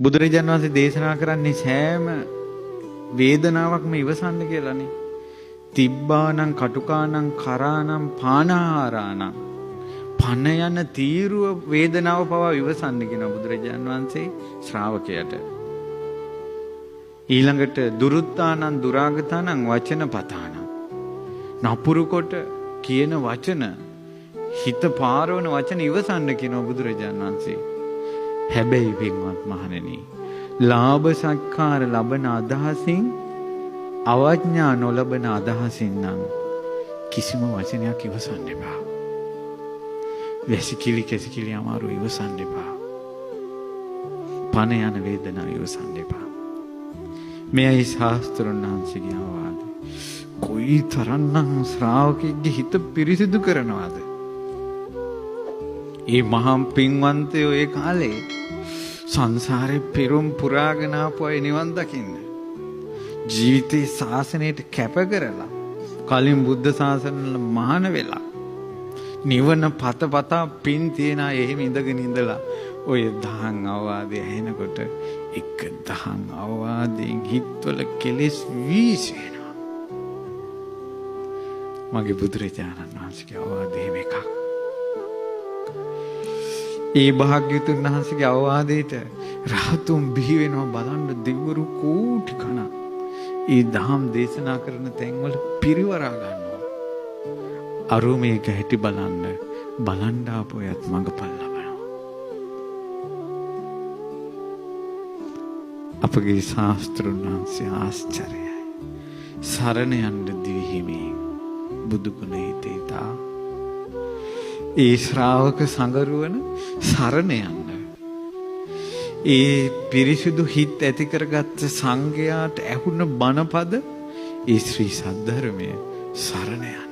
බුදුරජාණන් වහන්සේ දේශනා කරන්නේ සෑම වේදනාවක්ම ඉවසන්න කියලානේ. තිබ්බානම් කටුකානම් කරානම් පානාහාරානම් පන යන තීරුව වේදනාව පවා ඉවසන්න කියන බුදුරජාණන් වහන්සේ ශ්‍රාවකයට. ඊළඟට දුරුත්තානම් දුරාගතානම් වචන පතානම් නපුරු කොට කියන වචන හිත පාරවන වචන ඉවසන්න කියන බුදුරජාණන් වහන්සේ. හැබැයි පින්වත් මහණෙනි, ලාභ සත්කාර ලබන අදහසින් අවඥා නොලබන අදහසින් නම් කිසිම වචනයක් ඉවසන්න එපා. වැසිකිලි කැසිකිලි අමාරු ඉවසන්න එපා. පන යන වේදනාව ඉවසන්න එපා. මෙයයි ශාස්ත්‍රඥ වහන්සේගේ අවවාද. කොයි තරම්නම් ශ්‍රාවකෙක්ගේ හිත පිරිසිදු කරනවද? ඒ මහා පින්වන්තයෝ ඒ කාලේ සංසාරේ පෙරම් පුරාගෙන ආපු අය නිවන් දකින්න ජීවිතේ ශාසනයට කැප කරලා කලින් බුද්ධ ශාසනවල මහාන වෙලා නිවන පතපතා පින් තියන අය එහෙම ඉඳගෙන ඉඳලා ඔය දහම් අවවාදය ඇහෙනකොට එක දහම් අවවාදයෙන් හිතවල කෙලෙස් වීසෙනවා. මගේ බුදුරජාණන් වහන්සේගේ අවවාදය මේක. ඒ භාග්‍යවතුන් වහන්සේගේ අවවාදයට රහතුන් බිහි වෙනවා බලන්න දෙවිවරු කෝටි ගණන්. ඒ දහම් දේශනා කරන තැන්වල පිරිවරා ගන්නවා. අරුමේක හැටි බලන්න ආපොයත් මඟපල් ලබනවා. අපගේ ශාස්ත්‍රඥ වහන්සේ ආශ්චර්යයි. සරණ යන්න දිවිහිමි බුදු ගුණ හිතේතා. ඒ ශ්‍රාවක සංගරුවන සරණ යන්න. ඒ පිරිසිදු හිත් ඇති කරගත්ත සංඝයාට ඇහුණ බණපද ඒ ශ්‍රී සද්ධර්මය සරණ යන්න.